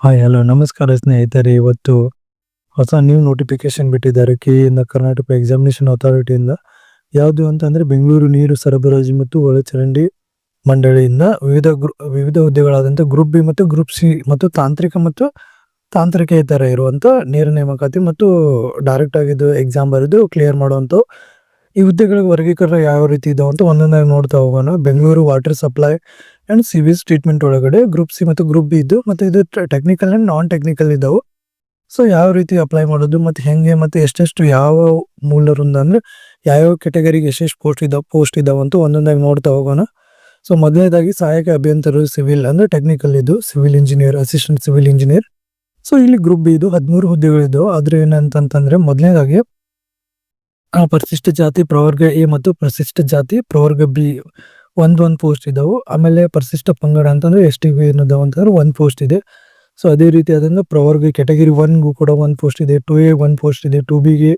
Hi hello ನಮಸ್ಕಾರ ಸ್ನೇಹಿತರೆ. ಇವತ್ತು ಹೊಸ ನ್ಯೂ ನೋಟಿಫಿಕೇಶನ್ ಬಿಟ್ಟಿದ್ದಾರೆ ಕೆಇಯಿಂದ, ಕರ್ನಾಟಕ ಎಕ್ಸಾಮಿನೇಷನ್ ಅಥಾರಿಟಿಯಿಂದ. ಯಾವುದು ಅಂತಂದ್ರೆ ಬೆಂಗಳೂರು ನೀರು ಸರಬರಾಜು ಮತ್ತು ಒಳಚರಂಡಿ ಮಂಡಳಿಯಿಂದ ವಿವಿಧ ಹುದ್ದೆಗಳಾದಂಥ ಗ್ರೂಪ್ ಬಿ ಮತ್ತು ಗ್ರೂಪ್ ಸಿ ಮತ್ತು ತಾಂತ್ರಿಕ ಮತ್ತು ತಾಂತ್ರಿಕೇತರ ಇರುವಂಥ ನೇರ ನೇಮಕಾತಿ ಮತ್ತು ಡೈರೆಕ್ಟ್ ಆಗಿದ್ದು ಎಕ್ಸಾಮ್ ಬರೆದು ಕ್ಲಿಯರ್ ಮಾಡುವಂಥ ಈ ಹುದ್ದೆಗಳಿಗೆ ವರ್ಗೀಕರಣ ಯಾವ ರೀತಿ ಇದಾವೆ ಅಂತ ಒಂದೊಂದಾಗಿ ನೋಡ್ತಾ ಹೋಗೋಣ. Bengaluru water supply and sewage treatment ಒಳಗಡೆ ಗ್ರೂಪ್ ಸಿ ಮತ್ತು ಗ್ರೂಪ್ ಬಿ ಇದ್ದು, ಮತ್ತು ಇದು ಟೆಕ್ನಿಕಲ್ ಅಂಡ್ ನಾನ್ ಟೆಕ್ನಿಕಲ್ ಇದಾವೆ. ಸೊ ಯಾವ ರೀತಿ ಅಪ್ಲೈ ಮಾಡೋದು ಮತ್ತು ಹೆಂಗೆ ಮತ್ತು ಎಷ್ಟೆಷ್ಟು ಯಾವ ಮೂಲರಿಂದ ಅಂದ್ರೆ ಯಾವ್ಯಾವ ಕೆಟಗರಿಗೆ ಎಷ್ಟೆಷ್ಟು ಪೋಸ್ಟ್ ಇದಾವೆ ಅಂತ ಒಂದೊಂದಾಗಿ ನೋಡ್ತಾ ಹೋಗೋಣ. ಸೊ ಮೊದಲನೇದಾಗಿ ಸಹಾಯಕ ಅಭಿಯಂತರರು ಸಿವಿಲ್ ಅಂದ್ರೆ ಟೆಕ್ನಿಕಲ್ ಇದು civil engineer, assistant civil engineer. So ಇಲ್ಲಿ ಗ್ರೂಪ್ ಬಿ ಇದು 13 ಹುದ್ದೆಗಳಿದ್ದಾವೆ. ಆದ್ರೆ ಏನಂತಂದ್ರೆ ಮೊದಲನೇದಾಗಿ ಪರಿಶಿಷ್ಟ ಜಾತಿ ಪ್ರವರ್ಗ ಎ ಮತ್ತು ಪರಿಶಿಷ್ಟ ಜಾತಿ ಪ್ರವರ್ಗ ಬಿ ಒಂದ್ ಪೋಸ್ಟ್ ಇದಾವೆ. ಆಮೇಲೆ ಪರಿಶಿಷ್ಟ ಪಂಗಡ ಅಂತಂದ್ರೆ ಎಸ್ ಟಿ ಬಿ ಏನದಾವ ಅಂತಂದ್ರೆ 1 ಪೋಸ್ಟ್ ಇದೆ. ಸೊ ಅದೇ ರೀತಿ ಅದನ್ನ ಪ್ರವರ್ಗ ಕೆಟಗರಿ 1ಗೂ ಕೂಡ 1 ಪೋಸ್ಟ್ ಇದೆ. 2A 1 ಪೋಸ್ಟ್ ಇದೆ. 2Bಗೆ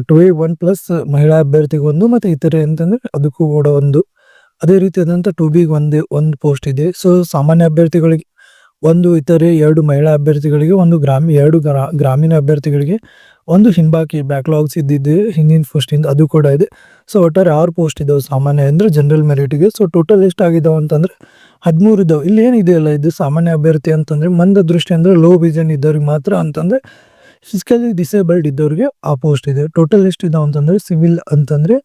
2A 1 ಪ್ಲಸ್ ಮಹಿಳಾ ಅಭ್ಯರ್ಥಿಗೆ 1 ಮತ್ತೆ ಇತರೆ ಅಂತಂದ್ರೆ ಅದಕ್ಕೂ ಕೂಡ 1. ಅದೇ ರೀತಿ ಆದಂತ 2Bಗೆ ಒಂದು ಪೋಸ್ಟ್ ಇದೆ. ಸೊ ಸಾಮಾನ್ಯ ಅಭ್ಯರ್ಥಿಗಳಿಗೆ 1, ಇತರೆ 2 ಮಹಿಳಾ ಅಭ್ಯರ್ಥಿಗಳಿಗೆ 1, ಗ್ರಾಮೀಣ ಅಭ್ಯರ್ಥಿಗಳಿಗೆ 1 ಹಿಂಬಾಕಿ ಬ್ಯಾಕ್ಲಾಗ್ಸ್ ಇದ್ದಿದ್ದು ಹಿಂದಿನ ಪೋಸ್ಟ್ ಇಂದ ಅದು ಕೂಡ ಇದೆ. ಸೊ ಒಟ್ಟಾರೆ 6 ಪೋಸ್ಟ್ ಇದಾವೆ ಸಾಮಾನ್ಯ ಅಂದ್ರೆ ಜನರಲ್ ಮೆರಿಟ್ಗೆ. ಸೊ ಟೋಟಲ್ ಎಷ್ಟು ಆಗಿದಾವೆ ಅಂತಂದ್ರೆ 13 ಇದಾವೆ. ಇಲ್ಲಿ ಏನಿದೆಯಲ್ಲ ಇದು ಸಾಮಾನ್ಯ ಅಭ್ಯರ್ಥಿ ಅಂತಂದ್ರೆ ಮಂದ ದೃಷ್ಟಿ ಅಂದ್ರೆ ಲೋ ವಿಷನ್ ಇದ್ದವ್ರಿಗೆ ಮಾತ್ರ, ಅಂತಂದ್ರೆ ಫಿಸಿಕಲಿ ಡಿಸೇಬಲ್ಡ್ ಇದ್ದವ್ರಿಗೆ ಆ ಪೋಸ್ಟ್ ಇದೆ. ಟೋಟಲ್ ಎಷ್ಟು ಇದಾವೆ ಅಂತಂದ್ರೆ ಸಿವಿಲ್ ಅಂತಂದ್ರೆ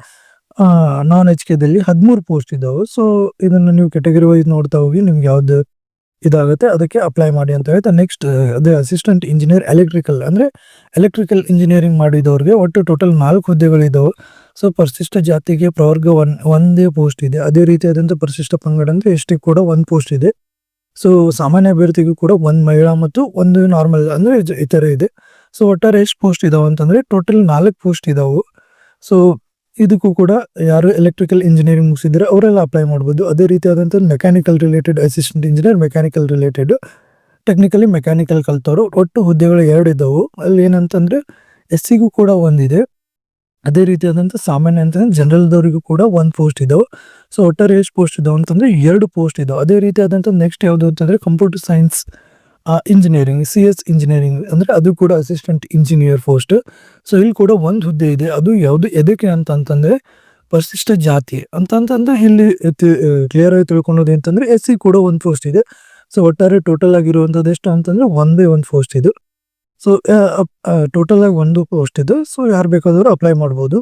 ನಾನ್ ದಲ್ಲಿ 13 ಪೋಸ್ಟ್ ಇದಾವೆ. ಸೊ ಇದನ್ನ ನೀವು ಕೆಟಗರಿ ವೈಸ್ ನೋಡ್ತಾ ಹೋಗಿ ನಿಮ್ಗೆ ಯಾವ್ದು ಇದಾಗುತ್ತೆ ಅದಕ್ಕೆ ಅಪ್ಲೈ ಮಾಡಿ ಅಂತ ಹೇಳ್ತಾ ನೆಕ್ಸ್ಟ್ ಅದೇ ಅಸಿಸ್ಟೆಂಟ್ ಇಂಜಿನಿಯರ್ ಎಲೆಕ್ಟ್ರಿಕಲ್ ಅಂದ್ರೆ ಎಲೆಕ್ಟ್ರಿಕಲ್ ಇಂಜಿನಿಯರಿಂಗ್ ಮಾಡಿದವ್ರಿಗೆ ಒಟ್ಟು ಟೋಟಲ್ 4 ಹುದ್ದೆಗಳಿದಾವೆ. ಸೊ ಪರಿಶಿಷ್ಟ ಜಾತಿಗೆ ಪ್ರವರ್ಗ ಒಂದೇ ಪೋಸ್ಟ್ ಇದೆ. ಅದೇ ರೀತಿಯಾದಂಥ ಪರಿಶಿಷ್ಟ ಪಂಗಡ ಅಂದ್ರೆ ಎಷ್ಟಿಗೆ ಕೂಡ 1 ಪೋಸ್ಟ್ ಇದೆ. ಸೊ ಸಾಮಾನ್ಯ ಅಭ್ಯರ್ಥಿಗೂ ಕೂಡ 1 ಮಹಿಳಾ ಮತ್ತು 1 ನಾರ್ಮಲ್ ಅಂದ್ರೆ ಇತರ ಇದೆ. ಸೊ ಒಟ್ಟಾರೆ ಎಷ್ಟು ಪೋಸ್ಟ್ ಇದಾವೆ ಅಂತಂದ್ರೆ ಟೋಟಲ್ 4 ಪೋಸ್ಟ್ ಇದಾವೆ. ಸೊ ಇದಕ್ಕೂ ಕೂಡ ಯಾರು ಎಲೆಕ್ಟ್ರಿಕಲ್ ಇಂಜಿನಿಯರಿಂಗ್ ಮುಗಿಸಿದ್ರೆ ಅವರೆಲ್ಲ ಅಪ್ಲೈ ಮಾಡ್ಬೋದು. ಅದೇ ರೀತಿಯಾದಂಥ mechanical related assistant engineer, mechanical related technically mechanical ಕಲ್ತವರು ಒಟ್ಟು ಹುದ್ದೆಗಳು 2 ಇದ್ದಾವೆ. ಅಲ್ಲಿ ಏನಂತಂದ್ರೆ SCಗೂ ಕೂಡ 1 ಇದೆ. ಅದೇ ರೀತಿಯಾದಂಥ ಸಾಮಾನ್ಯ ಅಂತಂದ್ರೆ ಜನರಲ್ದವರಿಗೂ ಕೂಡ 1 ಪೋಸ್ಟ್ ಇದಾವೆ. ಸೊ ಒಟ್ಟಾರೆ ಎಷ್ಟು ಪೋಸ್ಟ್ ಇದಾವೆ ಅಂತಂದ್ರೆ 2 ಪೋಸ್ಟ್ ಇದಾವೆ. ಅದೇ ರೀತಿಯಾದಂಥ ನೆಕ್ಸ್ಟ್ ಯಾವುದು ಅಂತಂದ್ರೆ computer science engineering CS engineering ಅಂದ್ರೆ ಅದು ಕೂಡ ಅಸಿಸ್ಟೆಂಟ್ ಇಂಜಿನಿಯರ್ ಪೋಸ್ಟ್. ಸೊ ಇಲ್ಲಿ ಕೂಡ 1 ಹುದ್ದೆ ಇದೆ. ಅದು ಯಾವುದು ಎದಕ್ಕೆ ಅಂತಂದ್ರೆ ಪರಿಶಿಷ್ಟ ಜಾತಿ ಅಂತಂದ್ರೆ ಇಲ್ಲಿ ಕ್ಲಿಯರ್ ಆಗಿ ತಿಳ್ಕೊಳೋದು ಅಂತಂದ್ರೆ SC ಕೂಡ 1 ಪೋಸ್ಟ್ ಇದೆ. ಸೊ ಒಟ್ಟಾರೆ ಟೋಟಲ್ ಆಗಿರುವಂತದ್ದು ಎಷ್ಟು ಅಂತಂದ್ರೆ 1 ಪೋಸ್ಟ್ ಇದು. ಸೊ ಟೋಟಲ್ ಆಗಿ 1 ಪೋಸ್ಟ್ ಇದು. ಸೊ ಯಾರು ಬೇಕಾದರೂ ಅಪ್ಲೈ ಮಾಡ್ಬೋದು.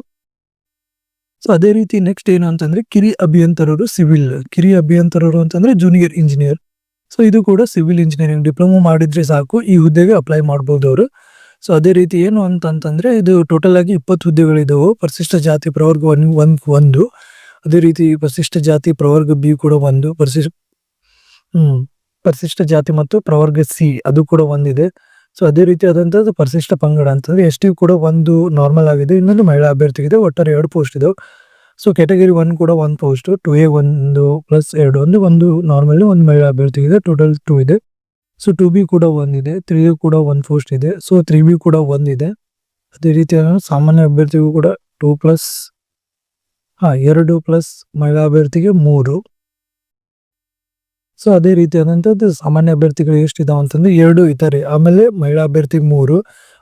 ಸೊ ಅದೇ ರೀತಿ ನೆಕ್ಸ್ಟ್ ಏನು ಅಂತಂದ್ರೆ ಕಿರಿಯ ಅಭಿಯಂತರರು ಸಿವಿಲ್, ಕಿರಿಯ ಅಭಿಯಂತರರು ಅಂತಂದ್ರೆ ಜೂನಿಯರ್ ಇಂಜಿನಿಯರ್. ಸೊ ಇದು ಕೂಡ ಸಿವಿಲ್ ಇಂಜಿನಿಯರಿಂಗ್ ಡಿಪ್ಲೊಮಾ ಮಾಡಿದ್ರೆ ಸಾಕು ಈ ಹುದ್ದೆಗೆ ಅಪ್ಲೈ ಮಾಡ್ಬೋದು ಅವರು. ಸೊ ಅದೇ ರೀತಿ ಏನು ಅಂತಂತಂದ್ರೆ ಇದು ಟೋಟಲ್ ಆಗಿ 20 ಹುದ್ದೆಗಳಿದಾವೆ. ಪರಿಶಿಷ್ಟ ಜಾತಿ ಪ್ರವರ್ಗ 1. ಅದೇ ರೀತಿ ಪರಿಶಿಷ್ಟ ಜಾತಿ ಪ್ರವರ್ಗ ಬಿ ಕೂಡ 1. ಪರಿಶಿಷ್ಟ ಜಾತಿ ಮತ್ತು ಪ್ರವರ್ಗ ಸಿ ಅದು ಕೂಡ 1 ಇದೆ. ಸೊ ಅದೇ ರೀತಿ ಆದಂತದ್ದು ಪರಿಶಿಷ್ಟ ಪಂಗಡ ಅಂತಂದ್ರೆ ST ಕೂಡ 1 ನಾರ್ಮಲ್ ಆಗಿದೆ, ಇನ್ನೊಂದು ಮಹಿಳಾ ಅಭ್ಯರ್ಥಿಗಿದೆ. ಒಟ್ಟಾರೆ 2 ಪೋಸ್ಟ್ ಇದಾವೆ. ಸೊ ಕೆಟಗರಿ 1 ಕೂಡ 1 ಪೋಸ್ಟ್. 2A 1 ಪ್ಲಸ್ 2 ಒಂದು ನಾರ್ಮಲ್ 1 ಮಹಿಳಾ ಅಭ್ಯರ್ಥಿಗಿದೆ. ಟೋಟಲ್ 2 ಇದೆ. ಸೊ 2B ಕೂಡ 1 ಇದೆ. 3A ಕೂಡ 1 ಪೋಸ್ಟ್ ಇದೆ. ಸೊ 3B ಕೂಡ 1 ಇದೆ. ಅದೇ ರೀತಿ ಸಾಮಾನ್ಯ ಅಭ್ಯರ್ಥಿಗೂ ಕೂಡ 2 ಪ್ಲಸ್ 2 ಪ್ಲಸ್ ಮಹಿಳಾ ಅಭ್ಯರ್ಥಿಗೆ 3. ಸೊ ಅದೇ ರೀತಿಯಾದಂಥದ್ದು ಸಾಮಾನ್ಯ ಅಭ್ಯರ್ಥಿಗಳು ಎಷ್ಟಿದಾವೆ ಅಂತಂದ್ರೆ 2 ಇದ್ದಾರೆ. ಆಮೇಲೆ ಮಹಿಳಾ ಅಭ್ಯರ್ಥಿಗೆ 3,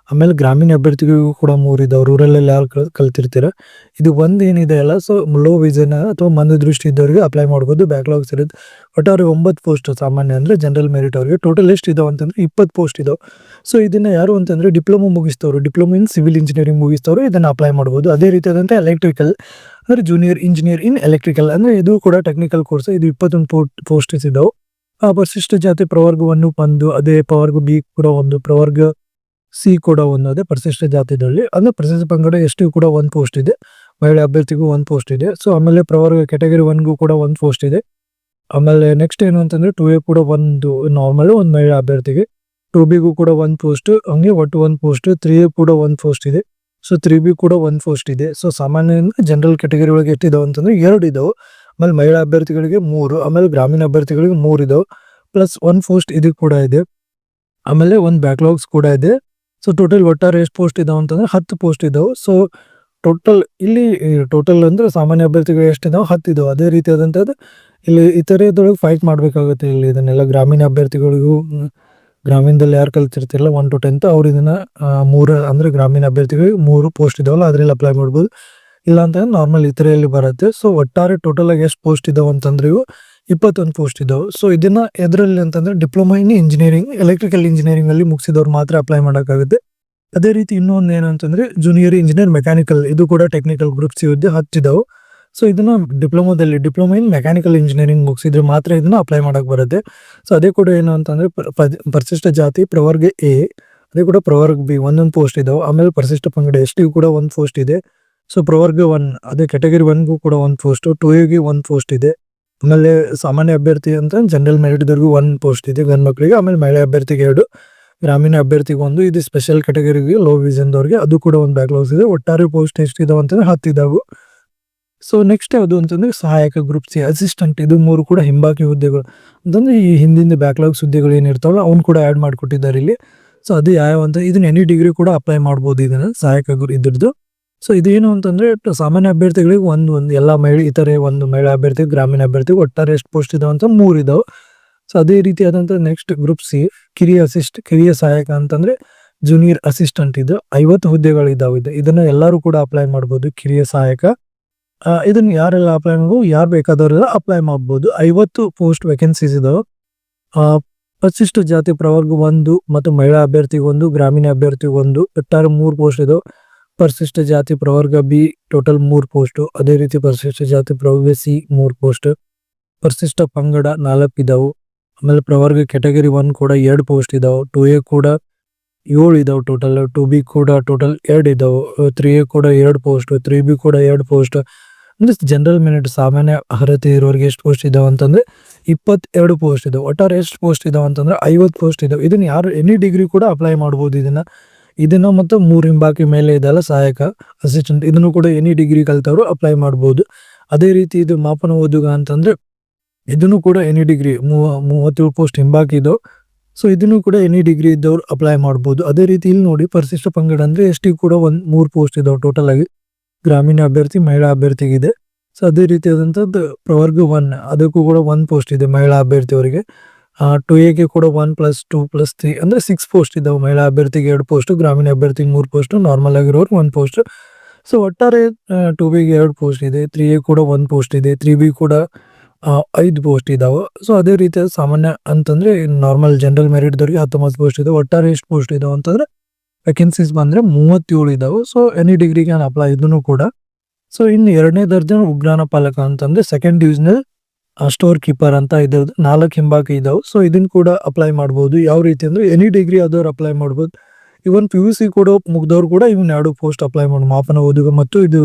ಆಮೇಲೆ ಗ್ರಾಮೀಣ ಅಭ್ಯರ್ಥಿಗಳಿಗೂ ಕೂಡ 3 ಇದಾವೆ. ರೂರಲ್ ಯಾರು ಕಲ್ತಿರ್ತೀರ ಇದು ಒಂದು ಏನಿದೆ ಅಲ್ಲ. ಸೊ ಲೋ ವಿಷನ್ ಅಥವಾ ಮಂದ ದೃಷ್ಟಿ ಇದ್ದವರಿಗೆ ಅಪ್ಲೈ ಮಾಡ್ಬೋದು, ಬ್ಯಾಕ್ಲಾಗ್ಸ್ ಇರುತ್ತೆ. ಒಟ್ಟಾರೆ 9 ಪೋಸ್ಟ್ ಸಾಮಾನ್ಯ ಅಂದ್ರೆ ಜನರಲ್ ಮೆರಿಟ್ ಅವರಿಗೆ. ಟೋಟಲ್ ಎಷ್ಟು ಇದಾವೆ ಅಂತಂದ್ರೆ 20 ಪೋಸ್ಟ್ ಇದಾವೆ. ಸೊ ಇದನ್ನ ಯಾರು ಅಂತಂದ್ರೆ ಡಿಪ್ಲೊಮಾ ಮುಗಿಸ್ತವ್ರು, ಡಿಪ್ಲೊಮಾ ಇನ್ ಸಿವಿಲ್ ಇಂಜಿನಿಯರಿಂಗ್ ಮುಗಿಸ್ತವ್ರು ಇದನ್ನ ಅಪ್ಲೈ ಮಾಡ್ಬೋದು. ಅದೇ ರೀತಿಯಾದಂಥ ಎಲೆಕ್ಟ್ರಿಕಲ್ ಅಂದ್ರೆ ಜೂನಿಯರ್ ಇಂಜಿನಿಯರ್ ಇನ್ ಎಲೆಕ್ಟ್ರಿಕಲ್ ಅಂದ್ರೆ ಇದು ಕೂಡ ಟೆಕ್ನಿಕಲ್ ಕೋರ್ಸ್. ಇದು 21 ಪೋಸ್ಟ್ ಇದಾವೆ. ಪರಿಶಿಷ್ಟ ಜಾತಿ ಪ್ರವರ್ಗ 1. ಅದೇ ಪ್ರವರ್ಗ ಬಿ ಕೂಡ 1, ಪ್ರವರ್ಗ ಸಿ ಕೂಡ 1 ಅದೇ ಪರಿಶಿಷ್ಟ ಜಾತಿದಲ್ಲಿ. ಅಂದ್ರೆ ಪರಿಶಿಷ್ಟ ಪಂಗಡ ST ಕೂಡ 1 ಪೋಸ್ಟ್ ಇದೆ. ಮಹಿಳಾ ಅಭ್ಯರ್ಥಿಗೂ 1 ಪೋಸ್ಟ್ ಇದೆ. ಸೊ ಆಮೇಲೆ ಪ್ರವರ್ಗ ಕೆಟಗರಿ 1ಗೂ ಕೂಡ 1 ಪೋಸ್ಟ್ ಇದೆ. ಆಮೇಲೆ ನೆಕ್ಸ್ಟ್ ಏನು ಅಂತಂದ್ರೆ 2A ಕೂಡ 1 ನಾರ್ಮಲ್ 1 ಮಹಿಳಾ ಅಭ್ಯರ್ಥಿಗೆ. 2Bಗೂ ಕೂಡ 1 ಪೋಸ್ಟ್, ಹಂಗೆ ಒಟ್ಟು 1 ಪೋಸ್ಟ್. 3A ಕೂಡ 1 ಪೋಸ್ಟ್ ಇದೆ. ಸೊ 3B ಕೂಡ 1 ಪೋಸ್ಟ್ ಇದೆ. ಸೊ ಸಾಮಾನ್ಯ ಜನರಲ್ ಕೆಟಗರಿ ಒಳಗೆ ಎಷ್ಟಿದಾವೆ ಅಂತಂದ್ರೆ 2 ಇದಾವೆ. ಆಮೇಲೆ ಮಹಿಳಾ ಅಭ್ಯರ್ಥಿಗಳಿಗೆ 3, ಆಮೇಲೆ ಗ್ರಾಮೀಣ ಅಭ್ಯರ್ಥಿಗಳಿಗೆ 3 ಇದಾವೆ. ಪ್ಲಸ್ 1 ಪೋಸ್ಟ್ ಇದು ಕೂಡ ಇದೆ. ಆಮೇಲೆ 1 ಬ್ಯಾಕ್ಲಾಗ್ಸ್ ಕೂಡ ಇದೆ. ಸೊ ಟೋಟಲ್ ಒಟ್ಟಾರೆ ಎಷ್ಟು ಪೋಸ್ಟ್ ಇದಾವೆ ಅಂತಂದ್ರೆ 10 ಪೋಸ್ಟ್ ಇದಾವೆ. ಸೊ ಟೋಟಲ್ ಅಂದ್ರೆ ಸಾಮಾನ್ಯ ಅಭ್ಯರ್ಥಿಗಳು ಎಷ್ಟಿದಾವೆ 10 ಇದಾವೆ. ಅದೇ ರೀತಿಯಾದಂಥದ್ದು ಇಲ್ಲಿ ಇತರೆದೊಳಗೆ ಫೈಟ್ ಮಾಡಬೇಕಾಗುತ್ತೆ. ಇಲ್ಲಿ ಇದನ್ನೆಲ್ಲ ಗ್ರಾಮೀಣ ಅಭ್ಯರ್ಥಿಗಳಿಗೂ ಗ್ರಾಮೀಣದಲ್ಲಿ ಯಾರು ಕಲ್ತಿರ್ತಿರಲ್ಲ 1 to 10th ಅವ್ರು ಇದನ್ನ 3 ಅಂದ್ರೆ ಗ್ರಾಮೀಣ ಅಭ್ಯರ್ಥಿಗಳಿಗೆ 3 ಪೋಸ್ಟ್ ಇದಾವಲ್ಲ ಅದ್ರಲ್ಲಿ ಅಪ್ಲೈ ಮಾಡ್ಬೋದು. ಇಲ್ಲ ಅಂತಂದ್ರೆ ನಾರ್ಮಲ್ ಇತರೆಯಲ್ಲಿ ಬರುತ್ತೆ. ಸೊ ಒಟ್ಟಾರೆ ಟೋಟಲ್ ಆಗಿ ಎಷ್ಟು ಪೋಸ್ಟ್ ಇದಾವೆ ಅಂತಂದ್ರೆ ಇವು 21 ಪೋಸ್ಟ್ ಇದಾವೆ. ಸೊ ಇದನ್ನ ಎದ್ರಲ್ಲಿ ಅಂತಂದ್ರೆ diploma in engineering electrical engineering ಅಲ್ಲಿ ಮುಗಿಸಿದವ್ರು ಮಾತ್ರ ಅಪ್ಲೈ ಮಾಡೋಕ್ಕಾಗುತ್ತೆ. ಅದೇ ರೀತಿ ಇನ್ನೊಂದು ಏನಂತಂದ್ರೆ ಜೂನಿಯರ್ ಇಂಜಿನಿಯರ್ ಮೆಕ್ಯಾನಿಕಲ್ ಇದು ಕೂಡ ಟೆಕ್ನಿಕಲ್ ಗ್ರೂಪ್ಸ್ ಹುದ್ದೆ 10 ಇದಾವೆ. ಸೊ ಇದನ್ನ ಡಿಪ್ಲೊಮಾ ಇನ್ ಮೆಕ್ಯಾನಿಕಲ್ ಇಂಜಿನಿಯರಿಂಗ್ ಮುಗಿಸಿದ್ರೆ ಮಾತ್ರ ಇದನ್ನ ಅಪ್ಲೈ ಮಾಡಕ್ ಬರುತ್ತೆ. ಸೊ ಅದೇ ಕೂಡ ಏನು ಅಂತಂದ್ರೆ ಪರಿಶಿಷ್ಟ ಜಾತಿ ಪ್ರವರ್ಗ ಎ, ಅದೇ ಕೂಡ ಪ್ರವರ್ಗ ಬಿ ಒಂದೊಂದು ಪೋಸ್ಟ್ ಇದಾವೆ. ಆಮೇಲೆ ಪರಿಶಿಷ್ಟ ಪಂಗಡ ಎಸ್ ಕೂಡ ಒಂದು ಪೋಸ್ಟ್ ಇದೆ. ಸೊ ಪ್ರವರ್ಗ 1 ಅದೇ ಕ್ಯಾಟಗರಿ 1ಗೂ ಕೂಡ ಒಂದು ಪೋಸ್ಟ್, 2A ಒಂದು ಪೋಸ್ಟ್ ಇದೆ. ಆಮೇಲೆ ಸಾಮಾನ್ಯ ಅಭ್ಯರ್ಥಿ ಅಂತ ಜನರಲ್ ಮೆರಿಟ್ ದವರೆಗೂ 1 ಪೋಸ್ಟ್ ಇದೆ ಗಂಡು ಮಕ್ಕಳಿಗೆ. ಆಮೇಲೆ ಮಹಿಳೆ ಅಭ್ಯರ್ಥಿಗೆ 2, ಗ್ರಾಮೀಣ ಅಭ್ಯರ್ಥಿಗೆ 1, ಇದು ಸ್ಪೆಷಲ್ ಕ್ಯಾಟಗರಿಗೆ ಲೋ ವಿಷನ್ ದವ್ರಿಗೆ ಅದು ಕೂಡ ಒಂದು ಬ್ಯಾಕ್ಲಾಗ್ಸ್ ಇದೆ. ಒಟ್ಟಾರೆ ಪೋಸ್ಟ್ ಎಷ್ಟು ಇದಾವೆ ಅಂತಂದ್ರೆ 10 ಇದಾವೆ. ಸೊ ನೆಕ್ಸ್ಟ್ ಯಾವುದು ಅಂತಂದ್ರೆ ಸಹಾಯಕ ಗ್ರೂಪ್ ಸಿ ಅಸಿಸ್ಟೆಂಟ್, ಇದು 3 ಕೂಡ ಹಿಂಬಾಕಿ ಹುದ್ದೆಗಳು ಅಂತಂದ್ರೆ ಈ ಹಿಂದಿನ ಬ್ಯಾಕ್ಲಾಗ್ಸ್ ಹುದ್ದೆಗಳು ಏನಿರ್ತಾವಲ್ಲ ಅವ್ನು ಕೂಡ ಆ್ಯಡ್ ಮಾಡಿಕೊಟ್ಟಿದ್ದಾರೆ ಇಲ್ಲಿ. ಸೊ ಅದು ಯಾವ ಅಂತ ಇದನ್ನ ಎನಿ ಡಿಗ್ರಿ ಕೂಡ ಅಪ್ಲೈ ಮಾಡ್ಬೋದು ಇದನ್ನ ಸಹಾಯಕ ಇದ್ರದ್ದು. ಸೊ ಇದೇನು ಅಂತಂದ್ರೆ ಸಾಮಾನ್ಯ ಅಭ್ಯರ್ಥಿಗಳಿಗೆ ಒಂದು ಎಲ್ಲ ಇತರೆ ಒಂದು ಮಹಿಳಾ ಅಭ್ಯರ್ಥಿ, ಗ್ರಾಮೀಣ ಅಭ್ಯರ್ಥಿ ಒಟ್ಟಾರೆ ಎಷ್ಟು ಪೋಸ್ಟ್ ಇದಾವೆ ಅಂತ 3 ಇದಾವೆ. ಸೊ ಅದೇ ರೀತಿಯಾದಂಥ ನೆಕ್ಸ್ಟ್ ಗ್ರೂಪ್ ಸಿ ಕಿರಿಯ ಸಹಾಯಕ ಅಂತಂದ್ರೆ ಜೂನಿಯರ್ ಅಸಿಸ್ಟೆಂಟ್, ಇದು 50 ಹುದ್ದೆಗಳಿದ್ದಾವೆ. ಇದನ್ನ ಎಲ್ಲರೂ ಕೂಡ ಅಪ್ಲೈ ಮಾಡ್ಬೋದು ಕಿರಿಯ ಸಹಾಯಕ. ಇದನ್ನ ಯಾರೆಲ್ಲ ಅಪ್ಲೈ ಮಾಡ್ಬೋದು, ಯಾರು ಬೇಕಾದವರೆಲ್ಲ ಅಪ್ಲೈ ಮಾಡ್ಬೋದು. 50 ಪೋಸ್ಟ್ ವೇಕೆನ್ಸೀಸ್ ಇದಾವೆ. ಪರಿಶಿಷ್ಟ ಜಾತಿ ಪ್ರವರ್ಗ 1 ಮತ್ತು ಮಹಿಳಾ ಅಭ್ಯರ್ಥಿಗೆ 1, ಗ್ರಾಮೀಣ ಅಭ್ಯರ್ಥಿಗೆ 1, ಒಟ್ಟಾರೆ 3 ಪೋಸ್ಟ್ ಇದಾವೆ. ಪರಿಶಿಷ್ಟ ಜಾತಿ ಪ್ರವರ್ಗ ಬಿ ಟೋಟಲ್ 3 ಪೋಸ್ಟ್, ಅದೇ ರೀತಿ ಪರಿಶಿಷ್ಟ ಜಾತಿ ಪ್ರವರ್ಗ ಸಿ 3 ಪೋಸ್ಟ್, ಪರಿಶಿಷ್ಟ ಪಂಗಡ 4 ಇದಾವೆ. ಆಮೇಲೆ ಪ್ರವರ್ಗ ಕ್ಯಾಟಗರಿ 1 ಕೂಡ 2 ಪೋಸ್ಟ್ ಇದಾವೆ. 2A ಕೂಡ 7 ಇದಾವೆ ಟೋಟಲ್, 2B ಕೂಡ ಟೋಟಲ್ 2 ಇದಾವೆ, 3A ಕೂಡ 2 ಪೋಸ್ಟ್, 3B ಕೂಡ 2 ಪೋಸ್ಟ್. ಅಂದ್ರೆ ಜನರಲ್ ಮೆರಿಟ್ ಸಾಮಾನ್ಯ ಅರ್ಹತೆ ಇರೋರಿಗೆ ಎಷ್ಟು ಪೋಸ್ಟ್ ಇದಾವೆ ಅಂತಂದ್ರೆ 22 ಪೋಸ್ಟ್ ಇದಾವೆ. ಒಟ್ಟಾರೆ ಎಷ್ಟು ಪೋಸ್ಟ್ ಇದಾವೆ ಅಂತಂದ್ರೆ 50 ಪೋಸ್ಟ್ ಇದಾವೆ. ಇದನ್ನ ಯಾರು ಎನಿ ಡಿಗ್ರಿ ಕೂಡ ಅಪ್ಲೈ ಮಾಡ್ಬೋದು ಇದನ್ನ ಮತ್ತು 3 ಹಿಂಬಾಕಿ ಮೇಲೆ ಇದೆಲ್ಲ ಸಹಾಯಕ ಅಸಿಸ್ಟೆಂಟ್, ಇದನ್ನು ಕೂಡ ಎನಿ ಡಿಗ್ರಿ ಕಲ್ತವ್ರು ಅಪ್ಲೈ ಮಾಡ್ಬೋದು. ಅದೇ ರೀತಿ ಇದು ಮಾಪನ ಓದುಗ ಅಂತಂದ್ರೆ ಇದನ್ನು ಕೂಡ ಎನಿ ಡಿಗ್ರಿ 37 ಪೋಸ್ಟ್ ಹಿಂಬಾಕಿ ಇದಾವೆ. ಸೊ ಇದನ್ನು ಕೂಡ ಎನಿ ಡಿಗ್ರಿ ಇದ್ದವ್ರು ಅಪ್ಲೈ ಮಾಡ್ಬೋದು. ಅದೇ ರೀತಿ ಇಲ್ಲಿ ನೋಡಿ ಪರಿಶಿಷ್ಟ ಪಂಗಡ ಅಂದ್ರೆ ಎಷ್ಟಿಗೆ ಕೂಡ 3 ಪೋಸ್ಟ್ ಇದಾವೆ ಟೋಟಲ್ ಆಗಿ, ಗ್ರಾಮೀಣ ಅಭ್ಯರ್ಥಿ ಮಹಿಳಾ ಅಭ್ಯರ್ಥಿಗಿದೆ. ಸೊ ಅದೇ ರೀತಿಯಾದಂಥದ್ದು ಪ್ರವರ್ಗ 1 ಅದಕ್ಕೂ ಕೂಡ 1 ಪೋಸ್ಟ್ ಇದೆ ಮಹಿಳಾ ಅಭ್ಯರ್ಥಿಯವರಿಗೆ. 2A ಕೂಡ 1+2+3 ಅಂದ್ರೆ 6 ಪೋಸ್ಟ್ ಇದಾವೆ. ಮಹಿಳಾ ಅಭ್ಯರ್ಥಿಗೆ 2 ಪೋಸ್ಟ್, ಗ್ರಾಮೀಣ ಅಭ್ಯರ್ಥಿಗೆ 3 ಪೋಸ್ಟ್, ನಾರ್ಮಲ್ ಆಗಿರೋರು 1 ಪೋಸ್ಟ್. ಸೊ ಒಟ್ಟಾರೆ 2Bಗೆ 2 ಪೋಸ್ಟ್ ಇದೆ, 3A ಕೂಡ 1 ಪೋಸ್ಟ್ ಇದೆ, 3B ಕೂಡ 5 ಪೋಸ್ಟ್ ಇದಾವೆ. ಸೊ ಅದೇ ರೀತಿಯ ಸಾಮಾನ್ಯ ಅಂತಂದ್ರೆ ನಾರ್ಮಲ್ ಜನರಲ್ ಮೆರಿಟ್ ದವರಿಗೆ 19 ಪೋಸ್ಟ್ ಇದೆ. ಒಟ್ಟಾರೆ ಎಷ್ಟು ಪೋಸ್ಟ್ ಇದಾವೆ ಅಂತಂದ್ರೆ ವೇಕೆನ್ಸೀಸ್ ಬಂದ್ರೆ 37 ಇದಾವೆ. ಸೊ ಎನಿ ಡಿಗ್ರಿಗೆ ಅಪ್ಲೈ ಇದನ್ನು ಕೂಡ. ಸೊ ಇನ್ನು 2ನೇ ದರ್ಜೆ ಉಗ್ರಾಣ ಪಾಲಕ ಅಂತಂದ್ರೆ ಸೆಕೆಂಡ್ ಡಿವಿಷನಲ್ ಸ್ಟೋರ್ ಕೀಪರ್ ಅಂತ ಇದ್ರದ್ದು 4 ಹಿಂಬಾಕಿ ಇದಾವೆ. ಸೊ ಇದನ್ನ ಕೂಡ ಅಪ್ಲೈ ಮಾಡ್ಬೋದು. ಯಾವ ರೀತಿ ಅಂದ್ರೆ ಎನಿ ಡಿಗ್ರಿ ಆದವ್ರು ಅಪ್ಲೈ ಮಾಡ್ಬೋದು. ಇವನ್ PUC ಕೂಡ ಮುಗ್ದವ್ರು ಕೂಡ ಇವನ್ 2 ಪೋಸ್ಟ್ ಅಪ್ಲೈ ಮಾಡ್ಬೋದು, ಮಾಪನ ಓದುಗ ಮತ್ತು ಇದು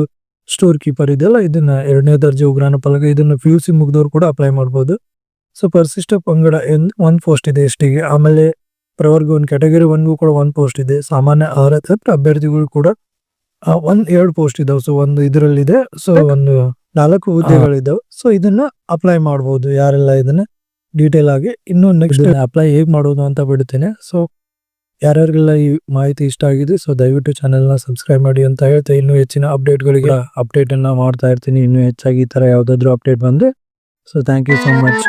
ಸ್ಟೋರ್ ಕೀಪರ್ ಇದೆಯಲ್ಲ ಇದನ್ನ 2ನೇ ದರ್ಜೆ ಉಗ್ರಾಣ ಪಾಲಕ, ಇದನ್ನ PUC ಮುಗ್ದವ್ರು ಕೂಡ ಅಪ್ಲೈ ಮಾಡ್ಬೋದು. ಸೊ ಪರಿಶಿಷ್ಟ ಪಂಗಡ 1 ಪೋಸ್ಟ್ ಇದೆ ಎಷ್ಟಿಗೆ. ಆಮೇಲೆ ಪ್ರವರ್ಗ 1 ಕ್ಯಾಟಗರಿ 1ಗೂ ಕೂಡ 1 ಪೋಸ್ಟ್ ಇದೆ. ಸಾಮಾನ್ಯ ಅರ್ಹತೆ ಅಭ್ಯರ್ಥಿಗಳು ಕೂಡ 2 ಪೋಸ್ಟ್ ಇದಾವೆ. ಸೊ ಒಂದು ಇದರಲ್ಲಿದೆ. ಸೊ ಒಂದು 4 ಹುದ್ದೆಗಳಿದ್ದಾವೆ. ಸೊ ಇದನ್ನ ಅಪ್ಲೈ ಮಾಡ್ಬೋದು ಯಾರೆಲ್ಲ ಇದನ್ನ ಡೀಟೇಲ್ ಆಗಿ. ಇನ್ನು ನೆಕ್ಸ್ಟ್ ಅಪ್ಲೈ ಹೇಗೆ ಮಾಡೋದು ಅಂತ ಬಿಡ್ತೇನೆ. ಸೊ ಯಾರ್ಯಾರಿಗೆಲ್ಲ ಈ ಮಾಹಿತಿ ಇಷ್ಟ ಆಗಿದೆ ಸೊ ದಯವಿಟ್ಟು ಚಾನೆಲ್ನ ಸಬ್ಸ್ಕ್ರೈಬ್ ಮಾಡಿ ಅಂತ ಹೇಳ್ತಾ, ಇನ್ನೂ ಹೆಚ್ಚಿನ ಅಪ್ಡೇಟ್ಗಳಿಗೆ ಅಪ್ಡೇಟ್ ಅನ್ನ ಮಾಡ್ತಾ ಇರ್ತೀನಿ. ಇನ್ನೂ ಹೆಚ್ಚಾಗಿ ಈ ತರ ಯಾವ್ದಾದ್ರು ಅಪ್ಡೇಟ್ ಬಂದ್ರೆ. So thank you so much.